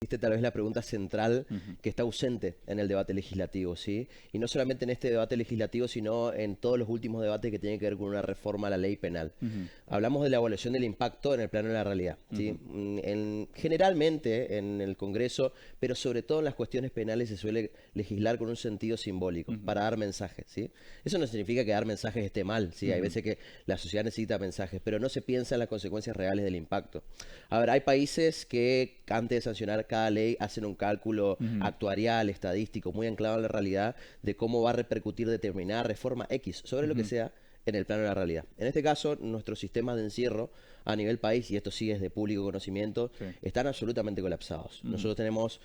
hiciste tal vez la pregunta central que está ausente en el debate legislativo, ¿sí? Y no solamente en este debate legislativo, sino en todos los últimos debates que tienen que ver con una reforma a la ley penal. Hablamos de la evaluación del impacto en el plano de la realidad, ¿sí? Generalmente en el Congreso, pero sobre todo en las cuestiones penales, se suele legislar con un sentido simbólico, para dar mensajes, ¿sí? Eso no significa que dar mensajes esté mal, ¿sí? Hay veces que la sociedad necesita mensajes, pero no se piensa en las consecuencias reales del impacto. A ver, hay países que antes de sancionar cada ley hacen un cálculo actuarial, estadístico, muy anclado en la realidad de cómo va a repercutir determinada reforma X sobre lo que sea en el plano de la realidad. En este caso, nuestros sistemas de encierro a nivel país, y esto sí es de público conocimiento, están absolutamente colapsados. Nosotros tenemos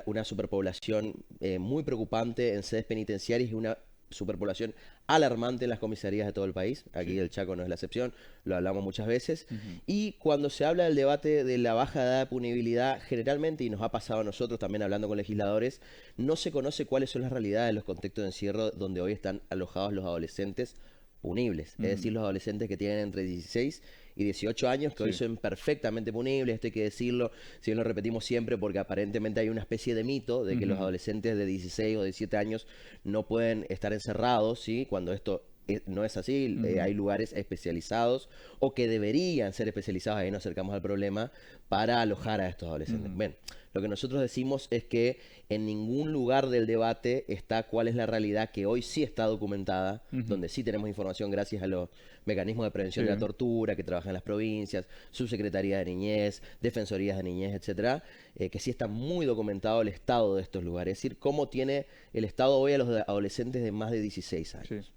una superpoblación muy preocupante en sedes penitenciarias y una superpoblación alarmante en las comisarías de todo el país. Aquí el Chaco no es la excepción, lo hablamos muchas veces. Y cuando se habla del debate de la baja edad de punibilidad, generalmente, y nos ha pasado a nosotros también hablando con legisladores, no se conoce cuáles son las realidades de los contextos de encierro donde hoy están alojados los adolescentes punibles, es decir, los adolescentes que tienen entre 16 y 18 años, que hoy son perfectamente punibles, esto hay que decirlo, si bien lo repetimos siempre, porque aparentemente hay una especie de mito de que los adolescentes de 16 o 17 años no pueden estar encerrados, ¿sí? Cuando esto no es así, hay lugares especializados o que deberían ser especializados, ahí nos acercamos al problema, para alojar a estos adolescentes. Bueno, lo que nosotros decimos es que en ningún lugar del debate está cuál es la realidad que hoy sí está documentada, donde sí tenemos información gracias a los mecanismos de prevención de la tortura que trabajan en las provincias, subsecretaría de niñez, defensorías de niñez, etcétera, que sí está muy documentado el estado de estos lugares, es decir, cómo tiene el Estado hoy a los adolescentes de más de 16 años.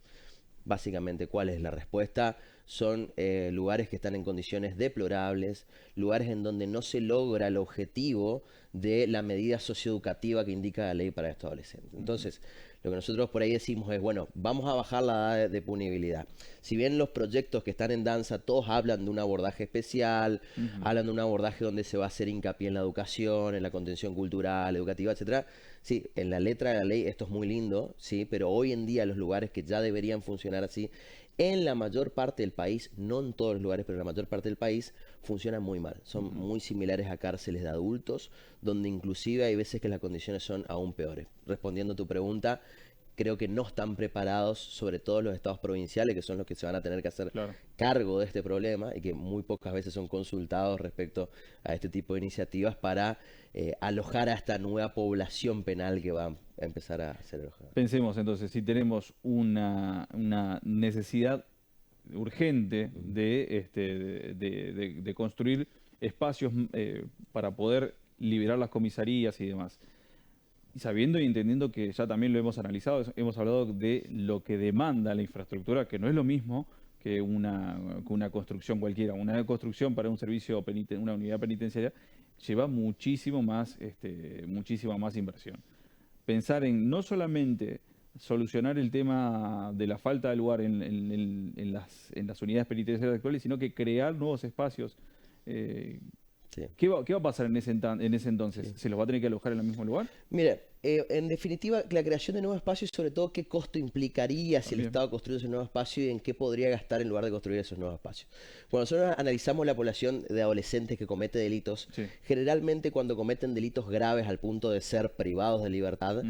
Básicamente, ¿cuál es la respuesta? Son lugares que están en condiciones deplorables, lugares en donde no se logra el objetivo de la medida socioeducativa que indica la ley para estos adolescentes. Entonces, lo que nosotros por ahí decimos es, bueno, vamos a bajar la edad de punibilidad. Si bien los proyectos que están en danza, todos hablan de un abordaje especial, hablan de un abordaje donde se va a hacer hincapié en la educación, en la contención cultural, educativa, etcétera. Sí, en la letra de la ley esto es muy lindo, sí, pero hoy en día los lugares que ya deberían funcionar así, en la mayor parte del país, no en todos los lugares, pero en la mayor parte del país, funcionan muy mal. Son muy similares a cárceles de adultos, donde inclusive hay veces que las condiciones son aún peores. Respondiendo a tu pregunta, creo que no están preparados, sobre todo los estados provinciales, que son los que se van a tener que hacer cargo de este problema y que muy pocas veces son consultados respecto a este tipo de iniciativas para alojar a esta nueva población penal que va a empezar a ser alojada. Pensemos entonces, si tenemos una necesidad urgente de construir espacios para poder liberar las comisarías y demás. Y sabiendo y entendiendo que ya también lo hemos analizado, hemos hablado de lo que demanda la infraestructura, que no es lo mismo que una construcción cualquiera. Una construcción para un servicio, una unidad penitenciaria, lleva muchísima más inversión. Pensar en no solamente solucionar el tema de la falta de lugar en las unidades penitenciarias actuales, sino que crear nuevos espacios. ¿Qué va a pasar en ese entonces? ¿Se los va a tener que alojar en el mismo lugar? Mira, en definitiva, la creación de nuevos espacios, sobre todo, ¿qué costo implicaría si el Estado construye ese nuevo espacio y en qué podría gastar en lugar de construir esos nuevos espacios? Cuando nosotros analizamos la población de adolescentes que comete delitos, generalmente cuando cometen delitos graves al punto de ser privados de libertad,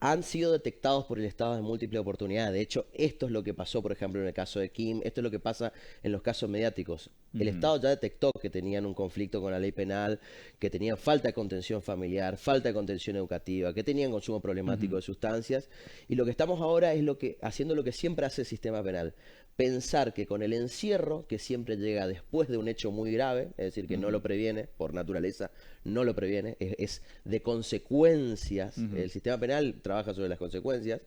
han sido detectados por el Estado de múltiple oportunidad. De hecho, esto es lo que pasó, por ejemplo, en el caso de Kim, esto es lo que pasa en los casos mediáticos. El Estado ya detectó que tenían un conflicto con la ley penal, que tenían falta de contención familiar, falta de contención educativa, que tenían consumo problemático de sustancias, y lo que estamos ahora es haciendo lo que siempre hace el sistema penal. Pensar que con el encierro, que siempre llega después de un hecho muy grave, es decir, que no lo previene, por naturaleza, no lo previene, es de consecuencias, el sistema penal trabaja sobre las consecuencias,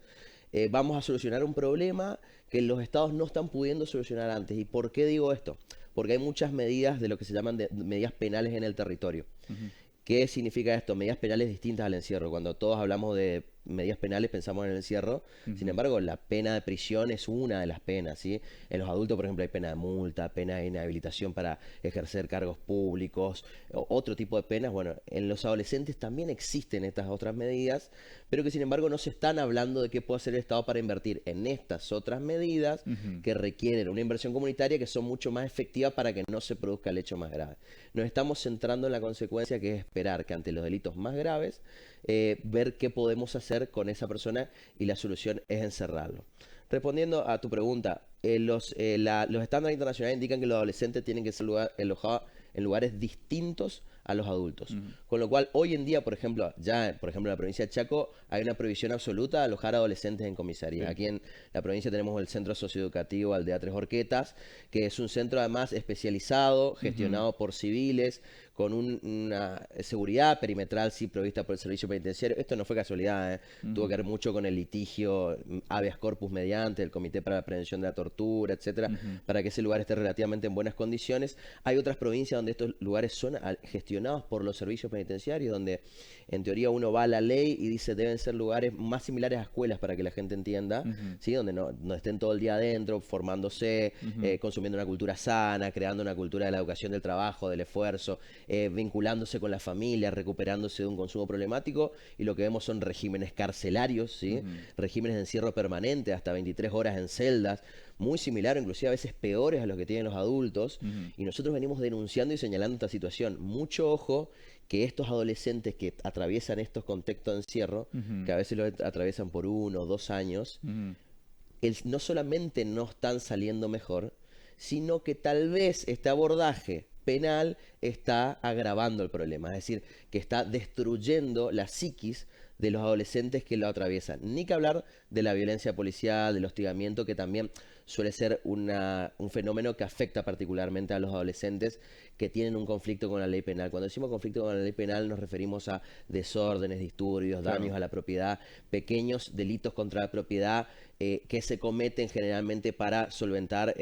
vamos a solucionar un problema que los estados no están pudiendo solucionar antes. ¿Y por qué digo esto? Porque hay muchas medidas de lo que se llaman medidas penales en el territorio. ¿Qué significa esto? Medidas penales distintas al encierro. Cuando todos hablamos de medidas penales pensamos en el encierro. Sin embargo, la pena de prisión es una de las penas, ¿sí? En los adultos, por ejemplo, hay pena de multa, pena de inhabilitación para ejercer cargos públicos, otro tipo de penas. Bueno, en los adolescentes también existen estas otras medidas, pero que sin embargo no se están hablando de qué puede hacer el Estado para invertir en estas otras medidas que requieren una inversión comunitaria, que son mucho más efectivas para que no se produzca el hecho más grave. Nos estamos centrando en la consecuencia, que es esperar que ante los delitos más graves, ver qué podemos hacer con esa persona, y la solución es encerrarlo. Respondiendo a tu pregunta, los estándares internacionales indican que los adolescentes tienen que ser alojados en lugares distintos a los adultos. Con lo cual, hoy en día, por ejemplo, en la provincia de Chaco, hay una prohibición absoluta de alojar a adolescentes en comisaría. Sí. Aquí en la provincia tenemos el Centro Socioeducativo Aldea Tres Horquetas, que es un centro además especializado, gestionado por civiles, con una seguridad perimetral sí provista por el servicio penitenciario. Esto no fue casualidad, tuvo que ver mucho con el litigio habeas corpus mediante el Comité para la Prevención de la Tortura, etcétera, para que ese lugar esté relativamente en buenas condiciones. Hay otras provincias donde estos lugares son gestionados por los servicios penitenciarios, donde en teoría uno va a la ley y dice deben ser lugares más similares a escuelas, para que la gente entienda, ¿sí? Donde no estén todo el día adentro, formándose, consumiendo una cultura sana, creando una cultura de la educación del trabajo, del esfuerzo, vinculándose con la familia, recuperándose de un consumo problemático. Y lo que vemos son regímenes carcelarios, ¿sí? Regímenes de encierro permanente, hasta 23 horas en celdas, muy similar, inclusive a veces peores a los que tienen los adultos. Y nosotros venimos denunciando y señalando esta situación. Mucho ojo, que estos adolescentes que atraviesan estos contextos de encierro, que a veces lo atraviesan por 1 o 2 años, no solamente no están saliendo mejor, sino que tal vez este abordaje penal está agravando el problema, es decir, que está destruyendo la psiquis de los adolescentes que lo atraviesan. Ni que hablar de la violencia policial, del hostigamiento, que también suele ser un fenómeno que afecta particularmente a los adolescentes que tienen un conflicto con la ley penal. Cuando decimos conflicto con la ley penal nos referimos a desórdenes, disturbios, daños a la propiedad, pequeños delitos contra la propiedad que se cometen generalmente para solventar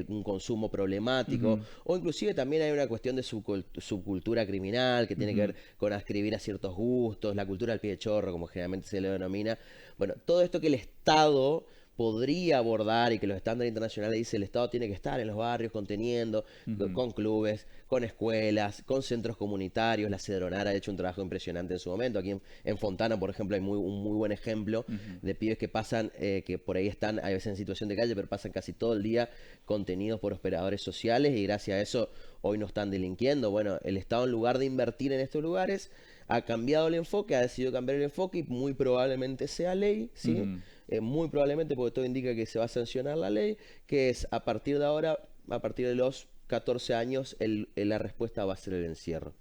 un consumo problemático, o inclusive también hay una cuestión de subcultura criminal que tiene que ver con adscribir a ciertos gustos, la cultura del pie de chorro, como generalmente se le denomina. Bueno, todo esto que el Estado podría abordar y que los estándares internacionales dicen el Estado tiene que estar en los barrios conteniendo, con clubes, con escuelas, con centros comunitarios. La Cedronara ha hecho un trabajo impresionante en su momento. Aquí en Fontana, por ejemplo, hay un muy buen ejemplo de pibes que pasan, que por ahí están a veces en situación de calle, pero pasan casi todo el día contenidos por operadores sociales, y gracias a eso hoy no están delinquiendo. Bueno, el Estado, en lugar de invertir en estos lugares, ha cambiado el enfoque, ha decidido cambiar el enfoque, y muy probablemente sea ley, ¿sí? Muy probablemente, porque todo indica que se va a sancionar la ley, que es a partir de ahora, a partir de los 14 años, la respuesta va a ser el encierro.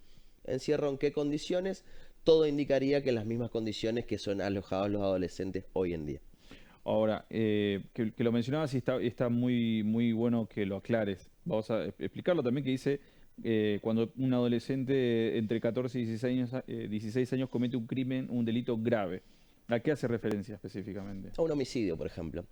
¿Encierro en qué condiciones? Todo indicaría que en las mismas condiciones que son alojados los adolescentes hoy en día. Ahora, que lo mencionabas y está muy, muy bueno que lo aclares. Vamos a explicarlo también, que dice cuando un adolescente entre 14 y 16 años comete un crimen, un delito grave. ¿A qué hace referencia específicamente? A un homicidio, por ejemplo.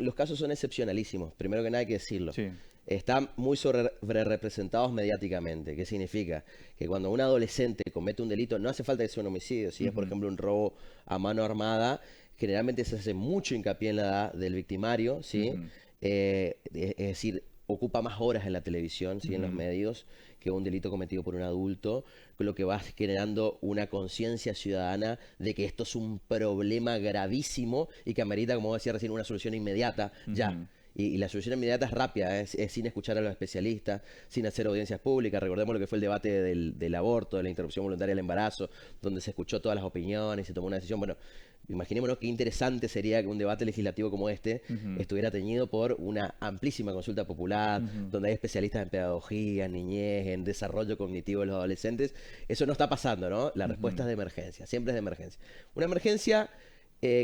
Los casos son excepcionalísimos, primero que nada hay que decirlo. Sí. Están muy representados mediáticamente. ¿Qué significa? Que cuando un adolescente comete un delito, no hace falta que sea un homicidio. Si es, por ejemplo, un robo a mano armada, generalmente se hace mucho hincapié en la edad del victimario, ¿sí? Es decir, ocupa más horas en la televisión, ¿sí? En los medios, que un delito cometido por un adulto, lo que va generando una conciencia ciudadana de que esto es un problema gravísimo y que amerita, como decía recién, una solución inmediata, ya. Y la solución inmediata es rápida, es sin escuchar a los especialistas, sin hacer audiencias públicas. Recordemos lo que fue el debate del aborto, de la interrupción voluntaria del embarazo, donde se escuchó todas las opiniones y se tomó una decisión. Bueno, imaginémonos qué interesante sería que un debate legislativo como este estuviera teñido por una amplísima consulta popular, donde hay especialistas en pedagogía, en niñez, en desarrollo cognitivo de los adolescentes. Eso no está pasando, ¿no? La respuesta es de emergencia, siempre es de emergencia. Una emergencia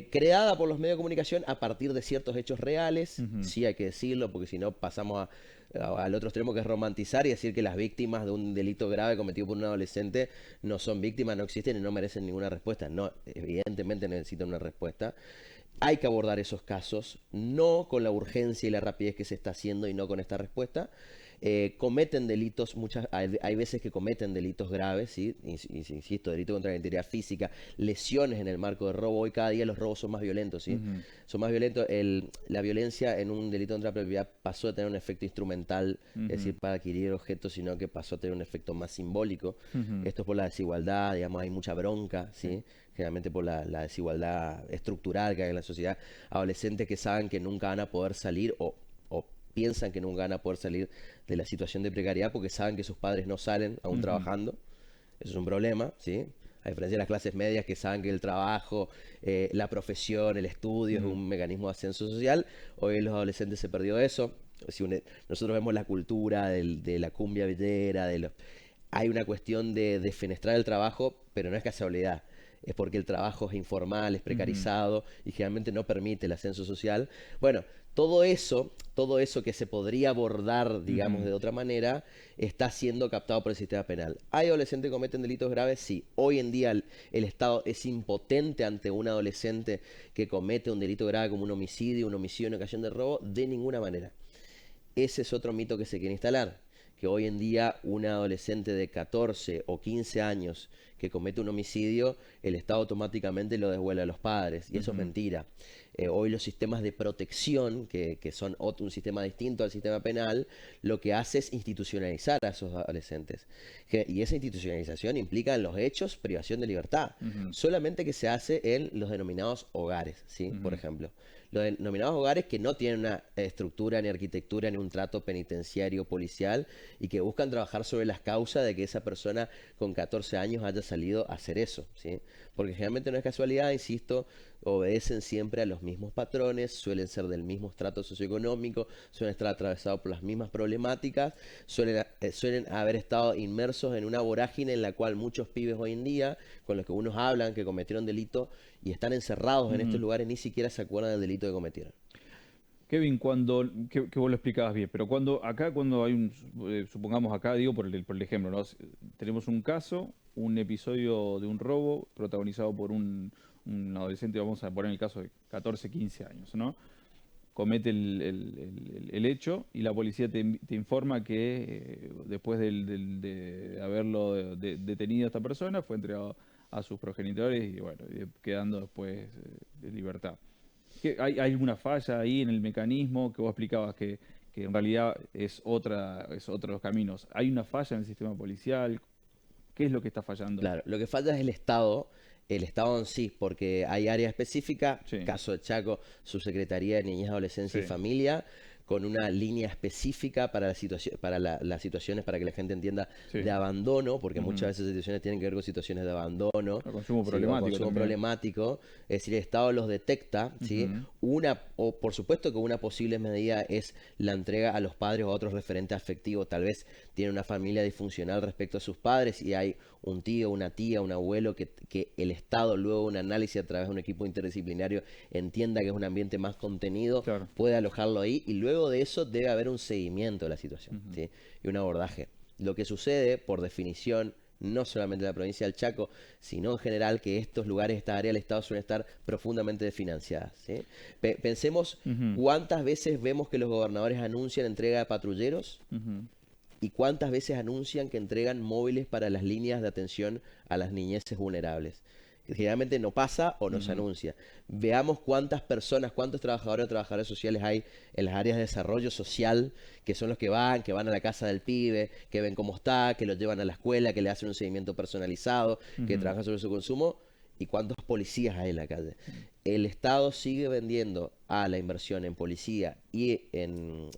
creada por los medios de comunicación a partir de ciertos hechos reales, sí hay que decirlo, porque si no pasamos al otro extremo, que es romantizar y decir que las víctimas de un delito grave cometido por un adolescente no son víctimas, no existen y no merecen ninguna respuesta. No, evidentemente necesitan una respuesta. Hay que abordar esos casos, no con la urgencia y la rapidez que se está haciendo y no con esta respuesta. cometen delitos, hay veces que cometen delitos graves, ¿sí? Insisto, delito contra la integridad física, lesiones en el marco de robo. Hoy cada día los robos son más violentos, ¿sí? Son más violentos. La violencia en un delito contra la propiedad pasó a tener un efecto instrumental, es decir, para adquirir objetos, sino que pasó a tener un efecto más simbólico. Esto es por la desigualdad, digamos, hay mucha bronca, ¿sí? Generalmente por la desigualdad estructural que hay en la sociedad. Adolescentes que saben que nunca van a poder salir o piensan que nunca van a poder salir de la situación de precariedad porque saben que sus padres no salen aún trabajando. Eso es un problema, ¿sí? A diferencia de las clases medias que saben que el trabajo, la profesión, el estudio es un mecanismo de ascenso social, hoy en los adolescentes se perdió eso. Nosotros vemos la cultura de la cumbia villera, hay una cuestión de defenestrar el trabajo, pero no es casualidad. Es porque el trabajo es informal, es precarizado y generalmente no permite el ascenso social. Bueno, todo eso que se podría abordar, digamos, de otra manera, está siendo captado por el sistema penal. ¿Hay adolescentes que cometen delitos graves? Sí. Hoy en día el Estado es impotente ante un adolescente que comete un delito grave como un homicidio en ocasión de robo, de ninguna manera. Ese es otro mito que se quiere instalar, que hoy en día un adolescente de 14 o 15 años que comete un homicidio, el Estado automáticamente lo devuelve a los padres, y eso es mentira. Hoy los sistemas de protección, que son un sistema distinto al sistema penal, lo que hace es institucionalizar a esos adolescentes. Y esa institucionalización implica en los hechos privación de libertad, solamente que se hace en los denominados hogares, ¿sí? Por ejemplo. Los denominados hogares que no tienen una estructura, ni arquitectura, ni un trato penitenciario policial y que buscan trabajar sobre las causas de que esa persona con 14 años haya salido a hacer eso, ¿sí? Porque generalmente no es casualidad, insisto, obedecen siempre a los mismos patrones, suelen ser del mismo estrato socioeconómico, suelen estar atravesados por las mismas problemáticas, suelen haber estado inmersos en una vorágine en la cual muchos pibes hoy en día, con los que unos hablan que cometieron delito y están encerrados en estos lugares, ni siquiera se acuerdan del delito que cometieron. Kevin, que vos lo explicabas bien, pero cuando hay supongamos acá, digo por el ejemplo, ¿no? Tenemos un caso, un episodio de un robo protagonizado por un adolescente, vamos a poner el caso de 14, 15 años, ¿no? Comete el hecho y la policía te informa que después de haberlo detenido a esta persona, fue entregado a sus progenitores y bueno, quedando después de libertad. ¿Hay alguna falla ahí en el mecanismo que vos explicabas que en realidad es otros caminos? ¿Hay una falla en el sistema policial? ¿Qué es lo que está fallando? Claro, lo que falla es el Estado en sí, porque hay área específica, caso de Chaco, Subsecretaría de Niñez, Adolescencia y Familia, con una línea específica para las situaciones, para que la gente entienda, de abandono, porque muchas veces las situaciones tienen que ver con situaciones de abandono, consumo problemático, es decir, el Estado los detecta, ¿sí? Por supuesto que una posible medida es la entrega a los padres o a otros referentes afectivos, tal vez tiene una familia disfuncional respecto a sus padres y hay un tío, una tía, un abuelo que el Estado, luego de un análisis a través de un equipo interdisciplinario, entienda que es un ambiente más contenido, puede alojarlo ahí y luego de eso debe haber un seguimiento de la situación, ¿sí? Y un abordaje. Lo que sucede, por definición, no solamente en la provincia del Chaco, sino en general, que estos lugares, esta área del Estado suelen estar profundamente desfinanciadas, ¿sí? Pensemos cuántas veces vemos que los gobernadores anuncian entrega de patrulleros y cuántas veces anuncian que entregan móviles para las líneas de atención a las niñeces vulnerables. Generalmente no pasa o no se anuncia. Veamos cuántas personas, cuántos trabajadores o trabajadoras sociales hay en las áreas de desarrollo social, que son los que van a la casa del pibe, que ven cómo está, que lo llevan a la escuela, que le hacen un seguimiento personalizado, que trabajan sobre su consumo, y cuántos policías hay en la calle. El Estado sigue vendiendo a la inversión en policía y en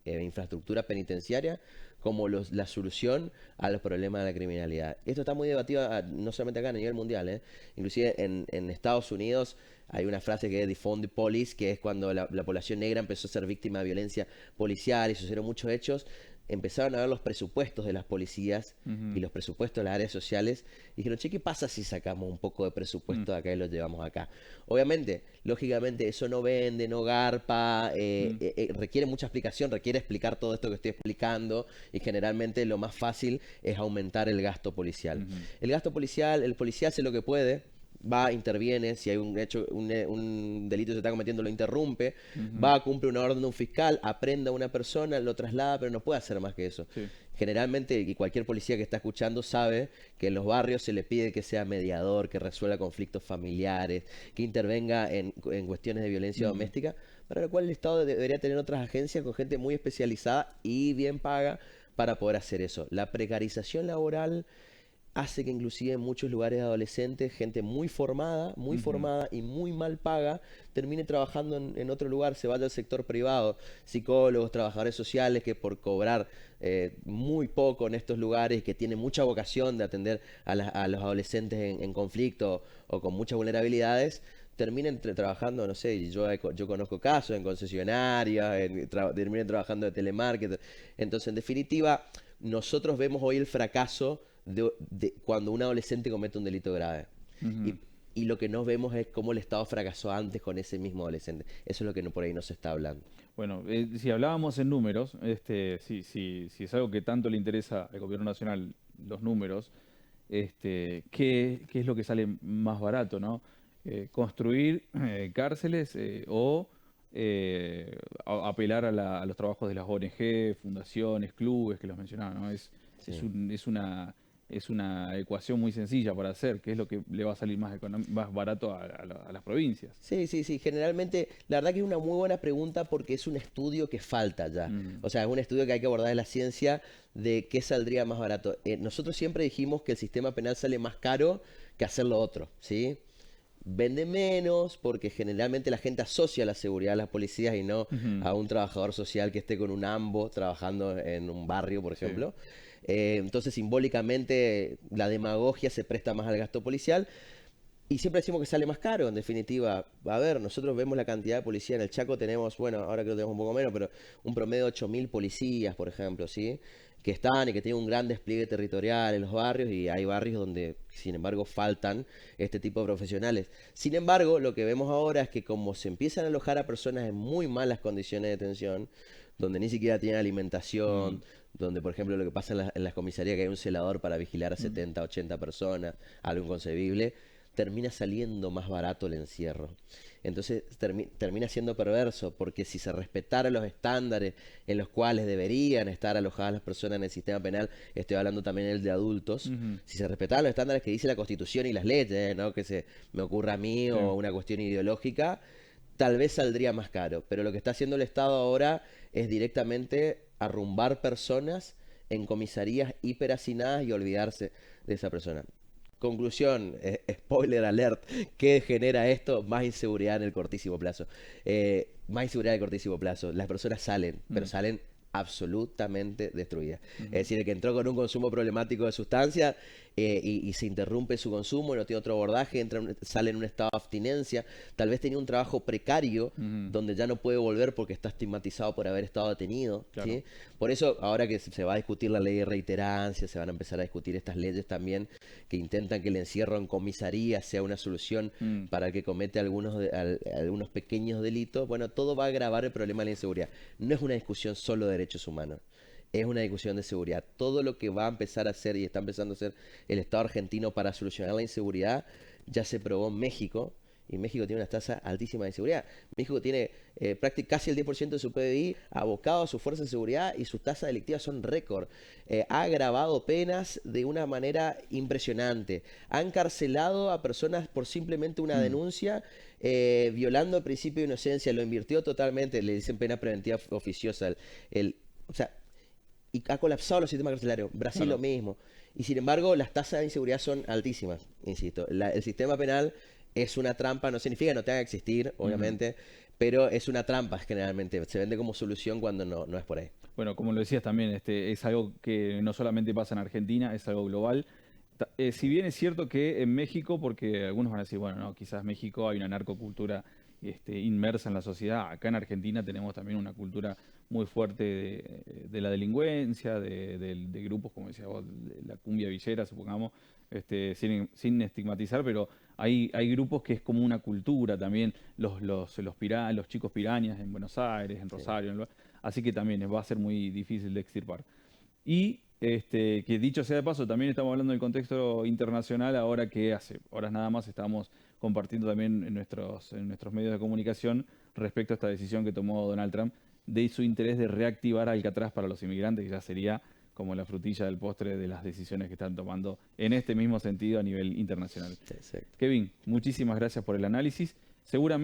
infraestructura penitenciaria como la solución a los problemas de la criminalidad. Esto está muy debatido no solamente acá a nivel mundial, inclusive en Estados Unidos hay una frase que es defund the police, que es cuando la población negra empezó a ser víctima de violencia policial y sucedieron muchos hechos, empezaron a ver los presupuestos de las policías y los presupuestos de las áreas sociales y dijeron, che, ¿qué pasa si sacamos un poco de presupuesto de acá y lo llevamos acá? Obviamente, lógicamente, eso no vende, no garpa, requiere mucha explicación, requiere explicar todo esto que estoy explicando y generalmente lo más fácil es aumentar el gasto policial. El gasto policial, el policía hace lo que puede, va, interviene, si hay un hecho, un delito se está cometiendo, lo interrumpe, va, cumple una orden de un fiscal, aprenda a una persona, lo traslada, pero no puede hacer más que eso. Sí. Generalmente, y cualquier policía que está escuchando sabe que en los barrios se le pide que sea mediador, que resuelva conflictos familiares, que intervenga en cuestiones de violencia doméstica, para lo cual el Estado debería tener otras agencias con gente muy especializada y bien paga para poder hacer eso. La precarización laboral hace que inclusive en muchos lugares de adolescentes, gente muy formada y muy mal paga, termine trabajando en otro lugar, se vaya al sector privado, psicólogos, trabajadores sociales que por cobrar muy poco en estos lugares, que tienen mucha vocación de atender a los adolescentes en conflicto o con muchas vulnerabilidades, terminen trabajando, no sé, yo conozco casos en concesionarias, terminen trabajando de telemarketing. Entonces, en definitiva, nosotros vemos hoy el fracaso de cuando un adolescente comete un delito grave. Y, y lo que no vemos es cómo el Estado fracasó antes con ese mismo adolescente. Eso es lo que por ahí no se está hablando. Bueno, si hablábamos en números, si es algo que tanto le interesa al gobierno nacional, los números, ¿qué es lo que sale más barato, ¿no? Construir cárceles o apelar a los trabajos de las ONG, fundaciones, clubes que los mencionaba, ¿no? Sí. Es una ecuación muy sencilla para hacer, que es lo que le va a salir más barato a las provincias. Sí, sí, sí. Generalmente, la verdad que es una muy buena pregunta porque es un estudio que falta ya. O sea, es un estudio que hay que abordar en la ciencia de qué saldría más barato. Nosotros siempre dijimos que el sistema penal sale más caro que hacer lo otro, ¿sí? Vende menos porque generalmente la gente asocia la seguridad a las policías y no a un trabajador social que esté con un ambo trabajando en un barrio, por Sí. ejemplo. Entonces, simbólicamente, la demagogia se presta más al gasto policial. Y siempre decimos que sale más caro, en definitiva. A ver, nosotros vemos la cantidad de policía. En el Chaco tenemos, bueno, ahora creo que tenemos un poco menos, pero un promedio de 8.000 policías, por ejemplo, ¿sí? Que están y que tienen un gran despliegue territorial en los barrios, y hay barrios donde, sin embargo, faltan este tipo de profesionales. Sin embargo, lo que vemos ahora es que como se empiezan a alojar a personas en muy malas condiciones de detención, donde ni siquiera tienen alimentación, donde, por ejemplo, lo que pasa en las comisarías, que hay un celador para vigilar a 70, 80 personas, algo inconcebible, termina saliendo más barato el encierro. Entonces termina siendo perverso, porque si se respetaran los estándares en los cuales deberían estar alojadas las personas en el sistema penal, estoy hablando también el de adultos, si se respetaran los estándares que dice la Constitución y las leyes, ¿no? Que se me ocurra a mí Sí. o una cuestión ideológica, tal vez saldría más caro. Pero lo que está haciendo el Estado ahora es directamente arrumbar personas en comisarías hiperhacinadas y olvidarse de esa persona. Conclusión, spoiler alert, ¿qué genera esto? Más inseguridad en el cortísimo plazo. Más inseguridad en el cortísimo plazo. Las personas salen, pero salen absolutamente destruidas. Es decir, el que entró con un consumo problemático de sustancias y se interrumpe su consumo, no tiene otro abordaje, sale en un estado de abstinencia, tal vez tenía un trabajo precario donde ya no puede volver porque está estigmatizado por haber estado detenido. Claro. ¿Sí? Por eso, ahora que se va a discutir la ley de reiterancia, se van a empezar a discutir estas leyes también que intentan que el encierro en comisaría sea una solución para el que comete algunos pequeños delitos. Bueno, todo va a agravar el problema de la inseguridad. No es una discusión solo de derechos humanos, es una discusión de seguridad. Todo lo que va a empezar a hacer y está empezando a hacer el Estado argentino para solucionar la inseguridad ya se probó en México. Y México tiene una tasa altísima de inseguridad. México tiene casi el 10% de su PBI abocado a su fuerza de seguridad y sus tasas delictivas son récord. Ha agravado penas de una manera impresionante. Ha encarcelado a personas por simplemente una denuncia, violando el principio de inocencia. Lo invirtió totalmente, le dicen pena preventiva oficiosa. O sea, y ha colapsado los sistemas carcelarios. Brasil Claro. lo mismo. Y sin embargo, las tasas de inseguridad son altísimas, insisto. El sistema penal es una trampa, no significa que no tenga que existir, obviamente, pero es una trampa generalmente. Se vende como solución cuando no es por ahí. Bueno, como lo decías también, es algo que no solamente pasa en Argentina, es algo global. Si bien es cierto que en México, porque algunos van a decir, bueno, no, quizás en México hay una narcocultura inmersa en la sociedad. Acá en Argentina tenemos también una cultura muy fuerte de la delincuencia, de grupos, como decía vos, de la cumbia villera, supongamos, sin estigmatizar, pero hay grupos que es como una cultura también, los chicos pirañas en Buenos Aires, en Rosario, así que también va a ser muy difícil de extirpar. Y que dicho sea de paso, también estamos hablando del contexto internacional, ahora que hace horas nada más estábamos compartiendo también en nuestros medios de comunicación respecto a esta decisión que tomó Donald Trump de su interés de reactivar Alcatraz para los inmigrantes, que ya sería como la frutilla del postre de las decisiones que están tomando en este mismo sentido a nivel internacional. Exacto. Kevin, muchísimas gracias por el análisis. Seguramente